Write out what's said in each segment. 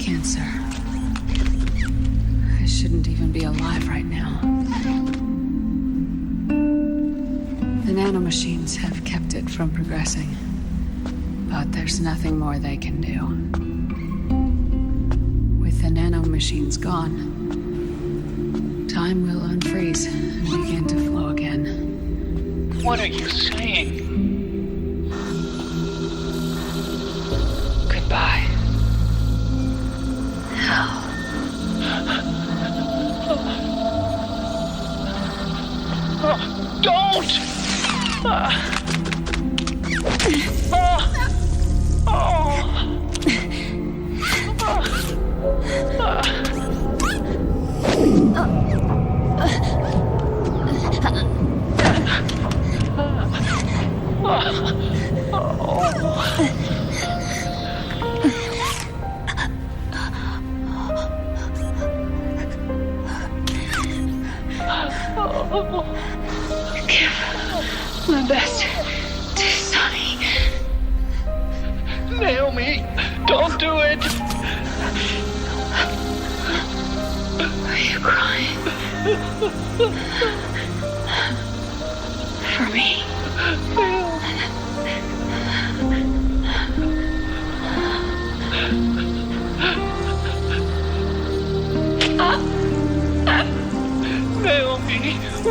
cancer. I shouldn't even be alive right now. The nanomachines have kept it from progressing. But there's nothing more they can do. With the nanomachines gone, time will unfreeze and begin to flow again. What are you saying? Goodbye. Hell. Don't! Give my best to Sonny. Naomi, don't do it! Are you crying? For me? Naomi,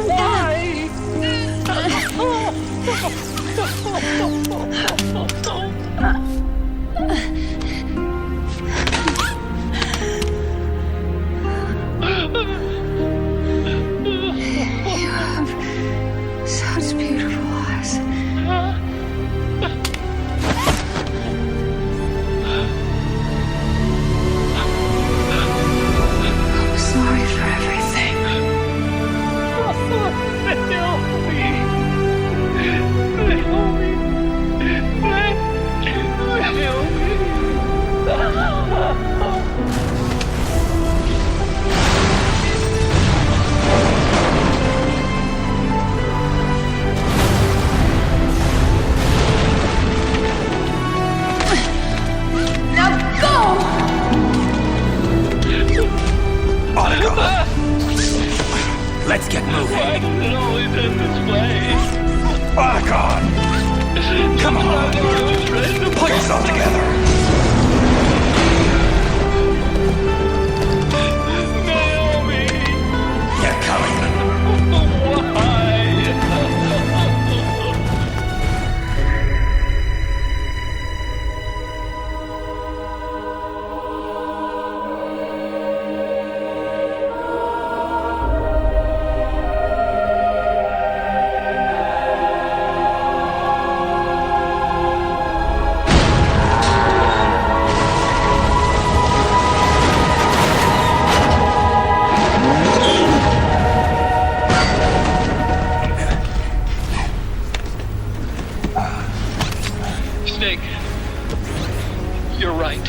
why? You have such beautiful eyes. I'm sorry for everything. Let's get moving. Why does it always end this way? Otacon! Come on! Pull yourself together! Naomi! Get coming! Why? Snake, you're right.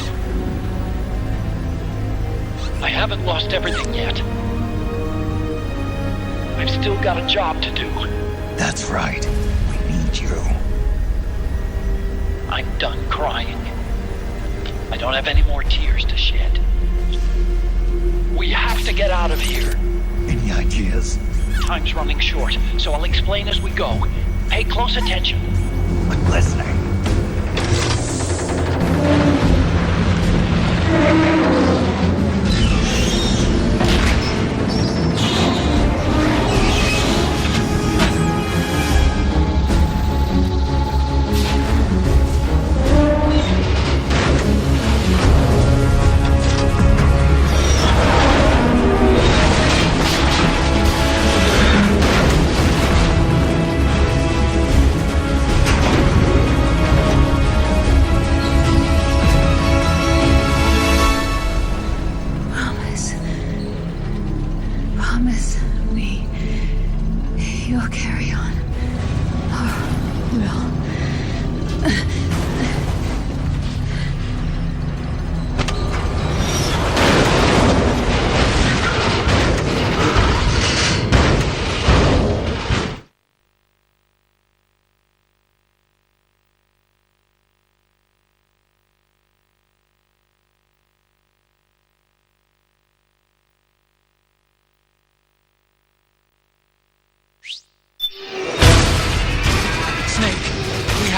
I haven't lost everything yet. I've still got a job to do. That's right. We need you. I'm done crying. I don't have any more tears to shed. We have to get out of here. Any ideas? Time's running short, so I'll explain as we go. Pay close attention. I'm listening.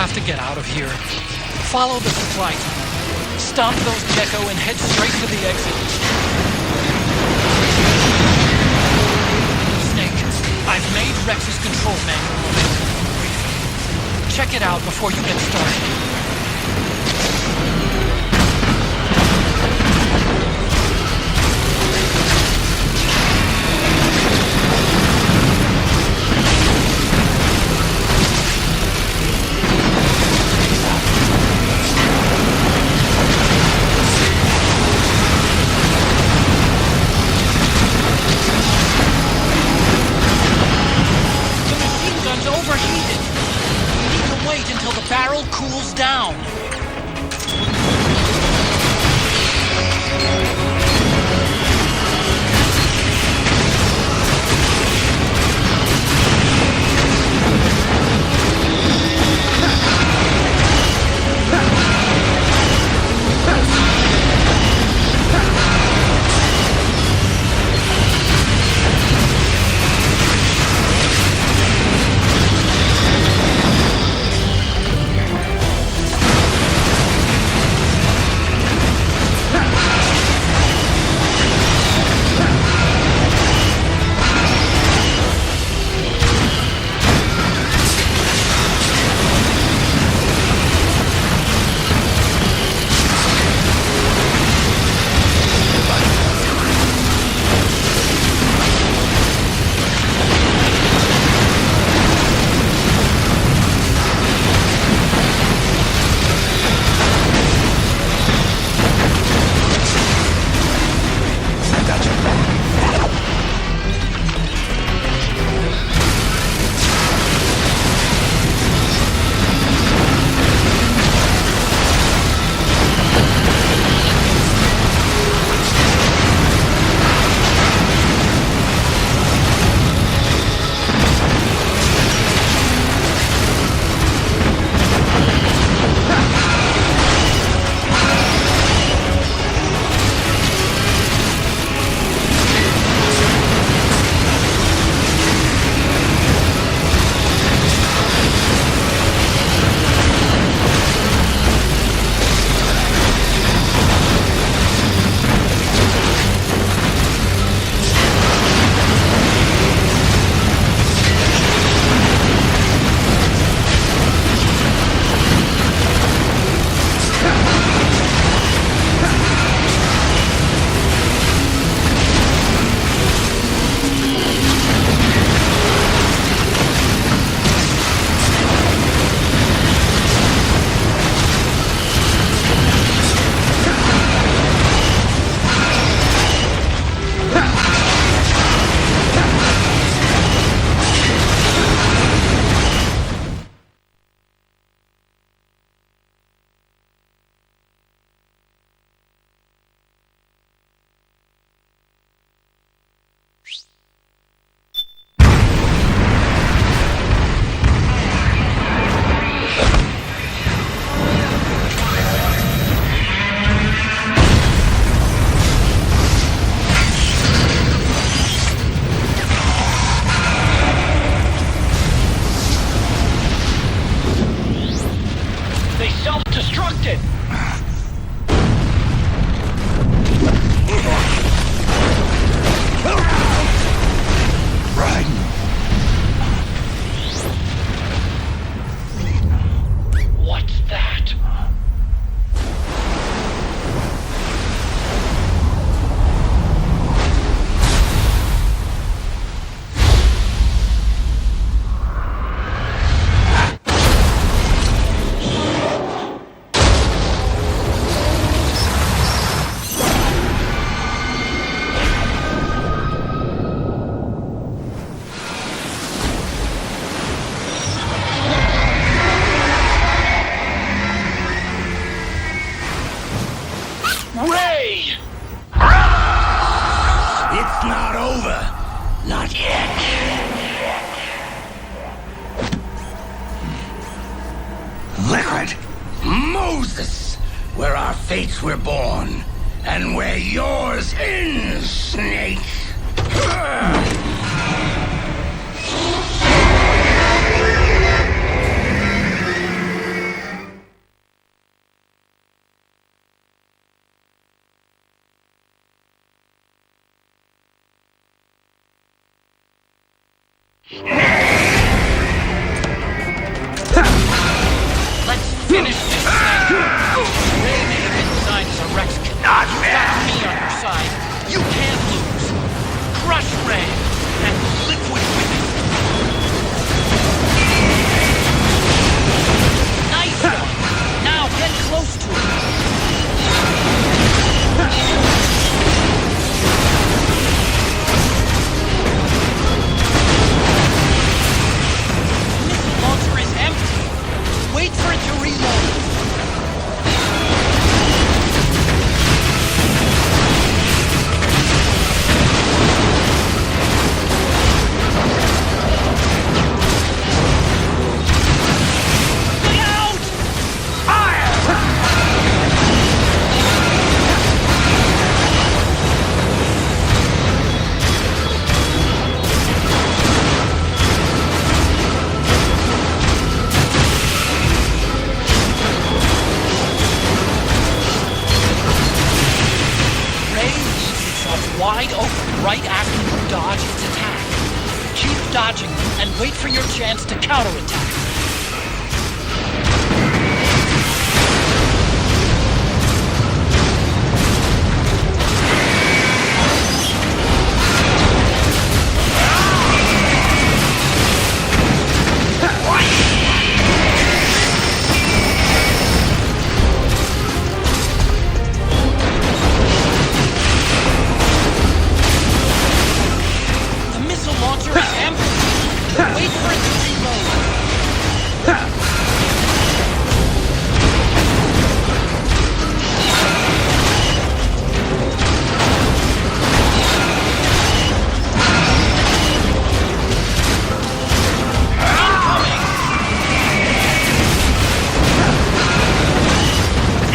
have to get out of here. Follow the supply tunnel. Stomp those Gecko and head straight for the exit. Snake, I've made Rex's control manual available. Check it out before you get started. Overheated. We need to wait until the barrel cools down. Moses, where our fates were born, and where yours ends, Snake. Let's finish this thing. Ray may have been designed as a Rex killer. Not You've fair. got me on your side. You can't lose. Crush Ray and liquid with it. Nice one. Now get close to it. The missile launcher is empty. Wait for it to reload. Look out! Ray leaves itself wide open right after you dodge its attack. Keep dodging them and wait for your chance to counterattack. The missile launcher is empty. Wait for it to reload.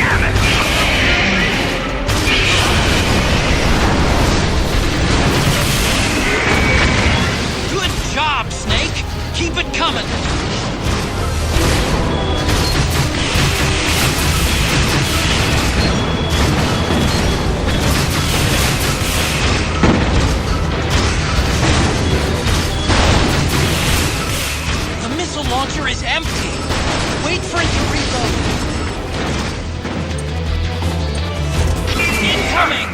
Incoming! Good job, Snake! Keep it coming! The missile launcher is empty! Wait for it to reload! Incoming!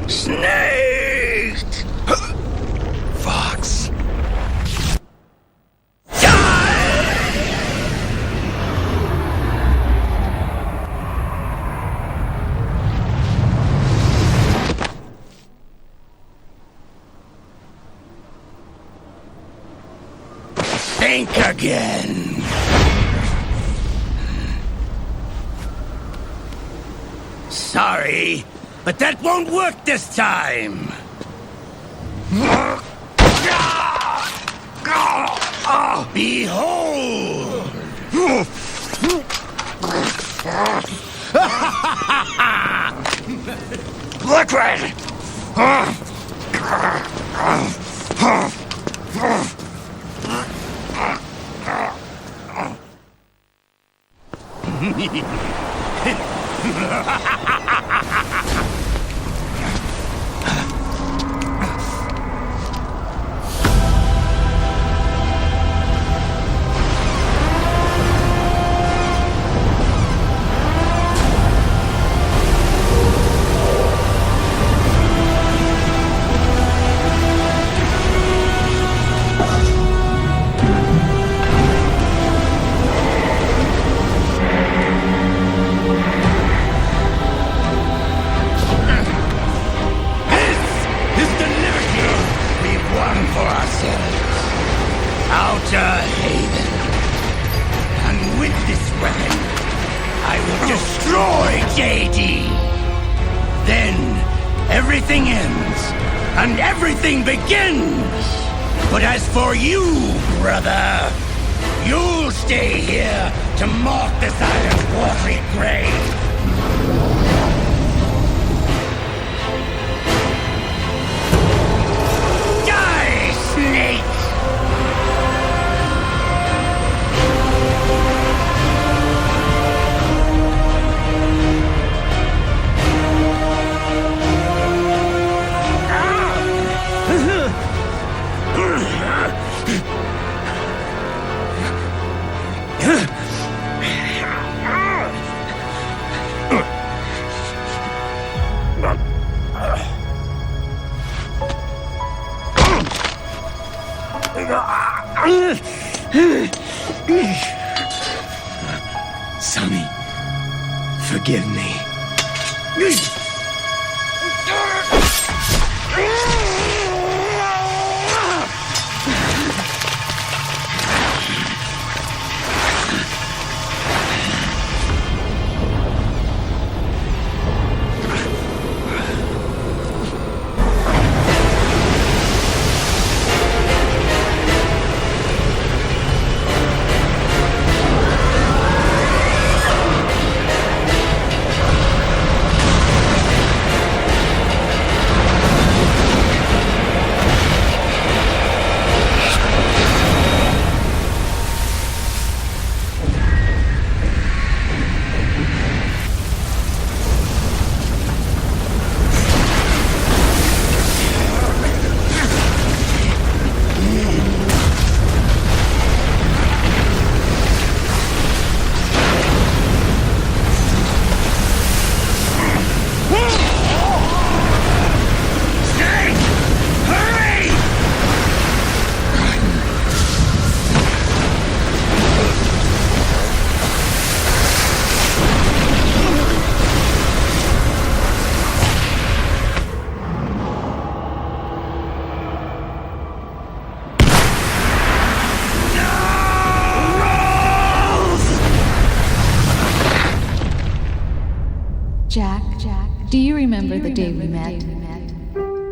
Snake! Fox. Think again. Sorry, but that won't work this time. Behold! Liquid! Outer Haven. And with this weapon, I will destroy JD. Then, everything ends, and everything begins. But as for you, brother, you'll stay here to mark this island's watery grave. Die, snake! Sonny, forgive me. Jack, do you remember the day we met?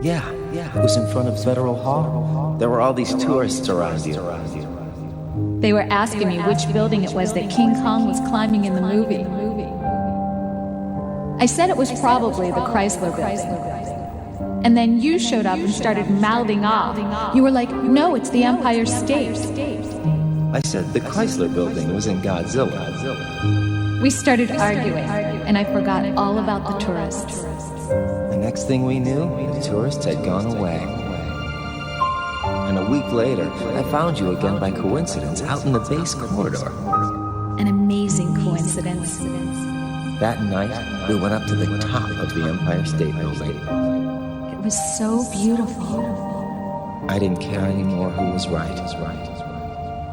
Yeah. It was in front of Federal Hall. There were all these tourists around you. They were asking me which building it was that King Kong was climbing in the movie. I said it was probably the Chrysler Building. And then you showed up and started mouthing off. You were like, no, it's the Empire State. I said the Chrysler Building was in Godzilla. We started arguing, and I forgot all about the tourists. The next thing we knew, the tourists had gone away. And a week later, I found you again by coincidence out in the base corridor. An amazing coincidence. That night, we went up to the top of the Empire State Building. It was so beautiful. I didn't care anymore who was right.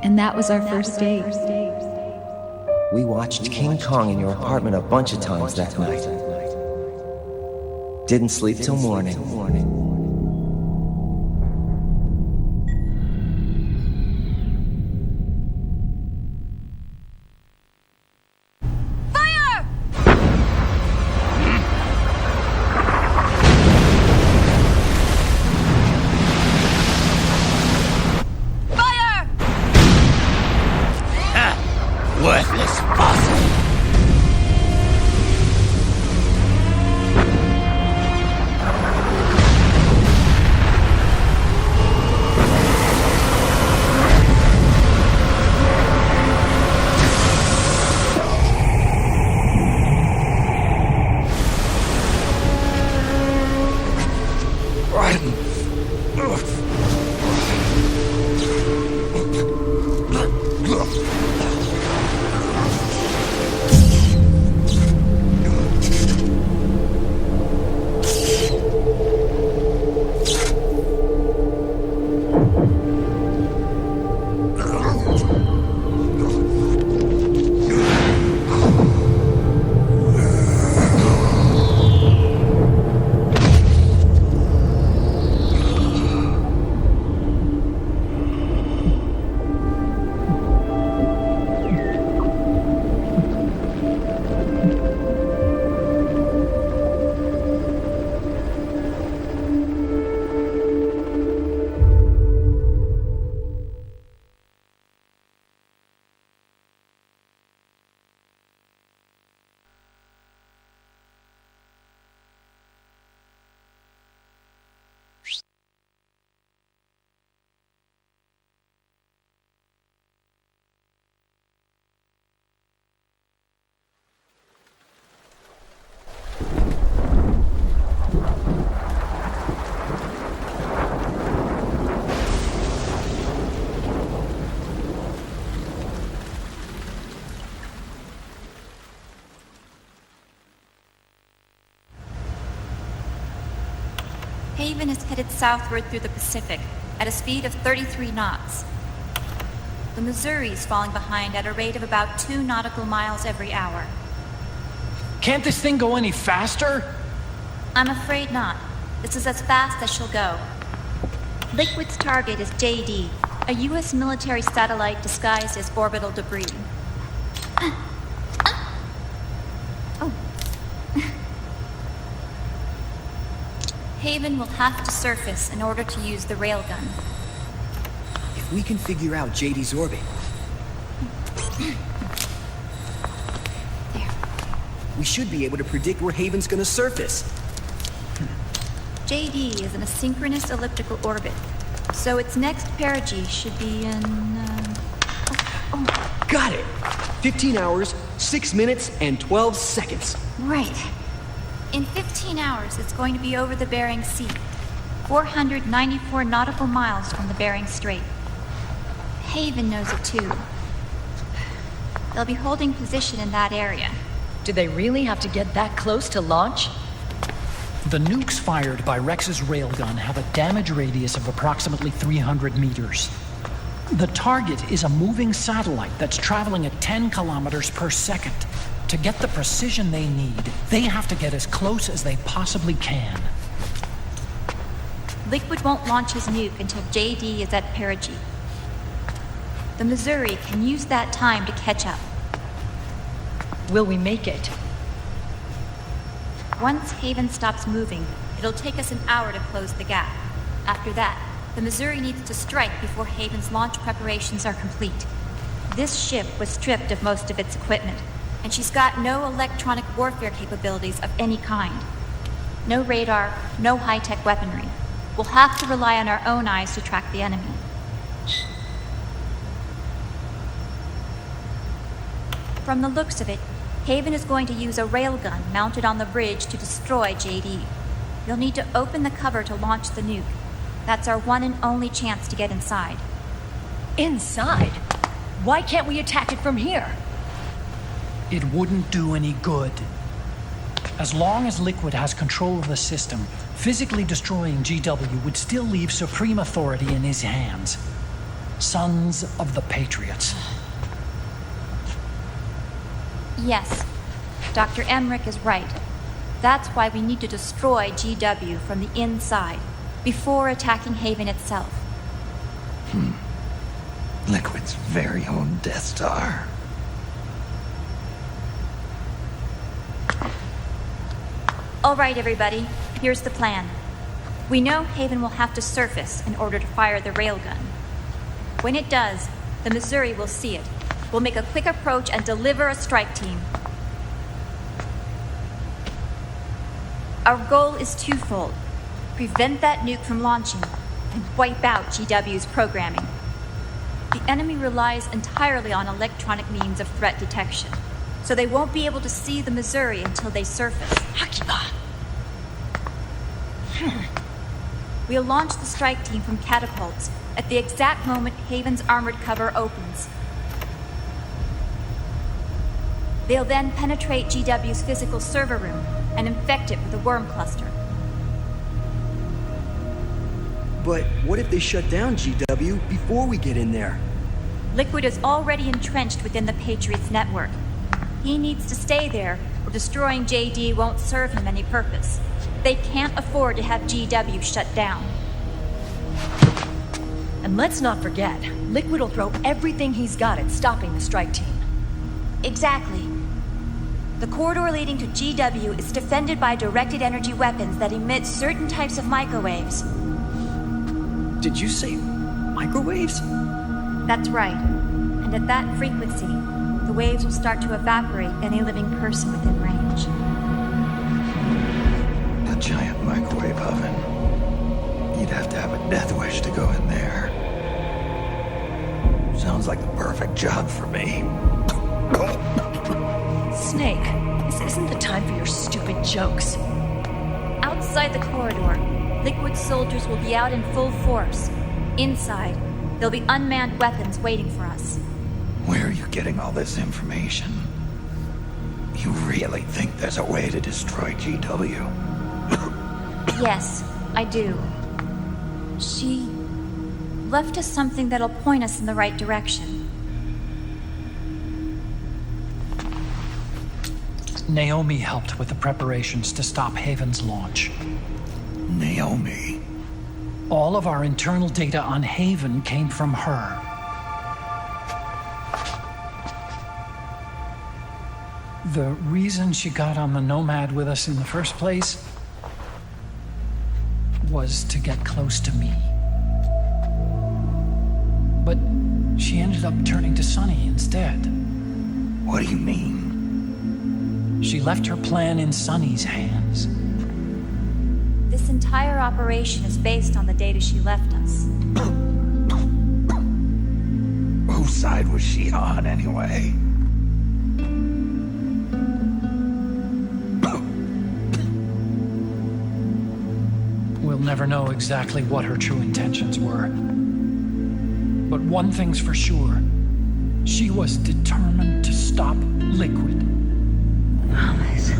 And that was our first date. We watched King Kong in your apartment a bunch of times that night. Didn't sleep till morning. Worthless fossil. Haven is headed southward through the Pacific at a speed of 33 knots. The Missouri is falling behind at a rate of about 2 nautical miles every hour. Can't this thing go any faster? I'm afraid not. This is as fast as she'll go. Liquid's target is JD, a U.S. military satellite disguised as orbital debris. Haven will have to surface in order to use the railgun. If we can figure out JD's orbit... There. We should be able to predict where Haven's gonna surface. JD is in a synchronous elliptical orbit, so its next perigee should be in... Got it! 15 hours, 6 minutes, and 12 seconds. Right. In 15 hours, it's going to be over the Bering Sea, 494 nautical miles from the Bering Strait. Haven knows it too. They'll be holding position in that area. Do they really have to get that close to launch? The nukes fired by Rex's railgun have a damage radius of approximately 300 meters. The target is a moving satellite that's traveling at 10 kilometers per second. To get the precision they need, they have to get as close as they possibly can. Liquid won't launch his nuke until JD is at perigee. The Missouri can use that time to catch up. Will we make it? Once Haven stops moving, it'll take us an hour to close the gap. After that, the Missouri needs to strike before Haven's launch preparations are complete. This ship was stripped of most of its equipment, and she's got no electronic warfare capabilities of any kind. No radar, no high-tech weaponry. We'll have to rely on our own eyes to track the enemy. From the looks of it, Haven is going to use a railgun mounted on the bridge to destroy JD. You'll need to open the cover to launch the nuke. That's our one and only chance to get inside. Inside? Why can't we attack it from here? It wouldn't do any good. As long as Liquid has control of the system, physically destroying GW would still leave supreme authority in his hands. Sons of the Patriots. Yes, Dr. Emmerich is right. That's why we need to destroy GW from the inside, before attacking Haven itself. Liquid's very own Death Star. All right, everybody, here's the plan. We know Haven will have to surface in order to fire the railgun. When it does, the Missouri will see it. We'll make a quick approach and deliver a strike team. Our goal is twofold. Prevent that nuke from launching and wipe out GW's programming. The enemy relies entirely on electronic means of threat detection, so they won't be able to see the Missouri until they surface. We'll launch the strike team from catapults at the exact moment Haven's armored cover opens. They'll then penetrate GW's physical server room and infect it with a worm cluster. But what if they shut down GW before we get in there? Liquid is already entrenched within the Patriots network. He needs to stay there, or destroying JD won't serve him any purpose. They can't afford to have GW shut down. And let's not forget, Liquid will throw everything he's got at stopping the strike team. Exactly. The corridor leading to GW is defended by directed energy weapons that emit certain types of microwaves. Did you say microwaves? That's right. And at that frequency, the waves will start to evaporate any living person within range. A giant microwave oven. You'd have to have a death wish to go in there. Sounds like the perfect job for me. Snake, this isn't the time for your stupid jokes. Outside the corridor, Liquid soldiers will be out in full force. Inside, there'll be unmanned weapons waiting for us. Where are you getting all this information? You really think there's a way to destroy GW? Yes, I do. She left us something that'll point us in the right direction. Naomi helped with the preparations to stop Haven's launch. Naomi? All of our internal data on Haven came from her. The reason she got on the Nomad with us in the first place was to get close to me. But she ended up turning to Sonny instead. What do you mean? She left her plan in Sonny's hands. This entire operation is based on the data she left us. Whose side was she on, anyway? We'll never know exactly what her true intentions were. But one thing's for sure. She was determined to stop Liquid. Promise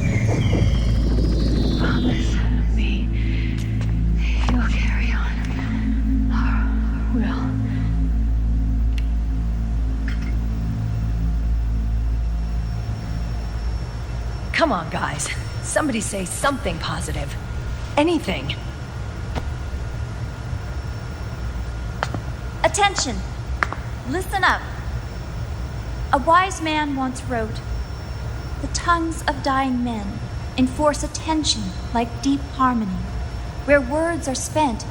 me you'll carry on. Or will. Come on, guys. Somebody say something positive. Anything. Attention! Listen up. A wise man once wrote, "The tongues of dying men enforce attention like deep harmony. Where words are spent,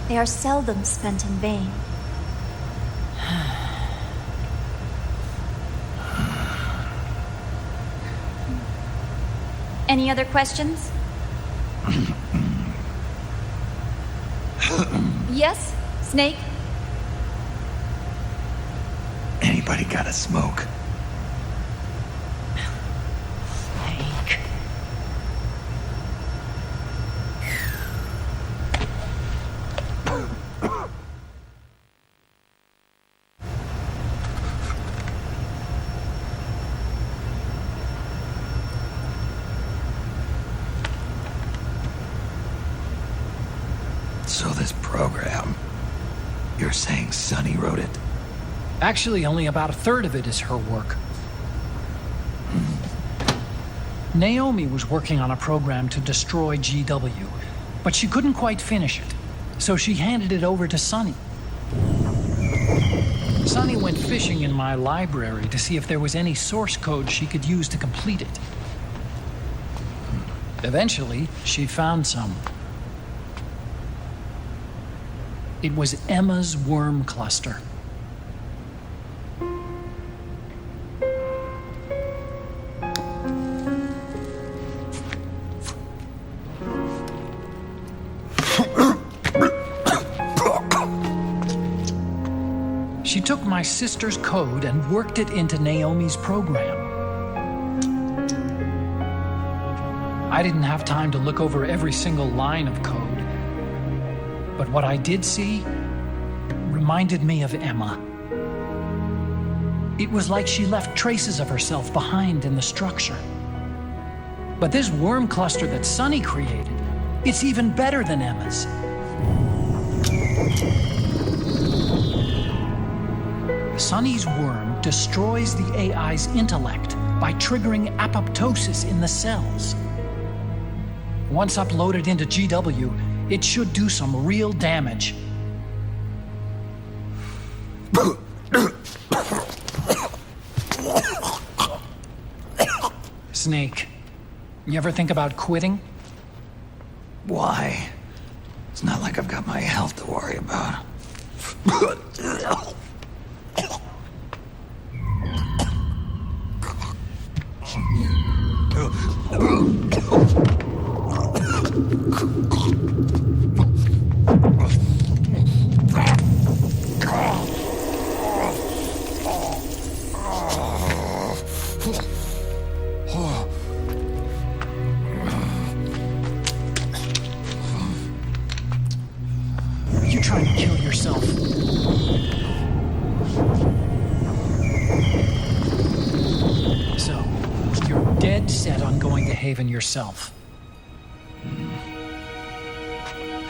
they are seldom spent in vain." Any other questions? Yes, Snake? Anybody got a smoke? So this program, you're saying Sunny wrote it? Actually, only about a third of it is her work. Naomi was working on a program to destroy GW, but she couldn't quite finish it, so she handed it over to Sunny. Sunny went fishing in my library to see if there was any source code she could use to complete it. Eventually, she found some. It was Emma's worm cluster. She took my sister's code and worked it into Naomi's program. I didn't have time to look over every single line of code, but what I did see reminded me of Emma. It was like she left traces of herself behind in the structure. But this worm cluster that Sunny created, it's even better than Emma's. Sunny's worm destroys the AI's intellect by triggering apoptosis in the cells. Once uploaded into GW, it should do some real damage. Snake, you ever think about quitting? Why? It's not like I've got my health to worry about. Are you trying to kill yourself? So, you're dead set on going to Haven yourself.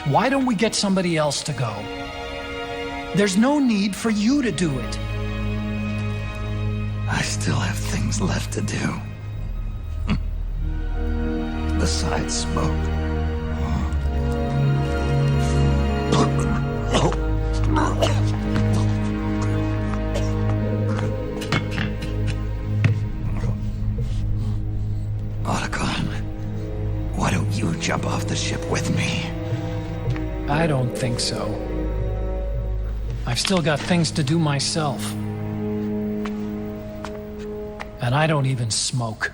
Why don't we get somebody else to go? There's no need for you to do it. I still have things left to do. Besides smoke. Otacon, why don't you jump off the ship with me? I don't think so. I've still got things to do myself. And I don't even smoke.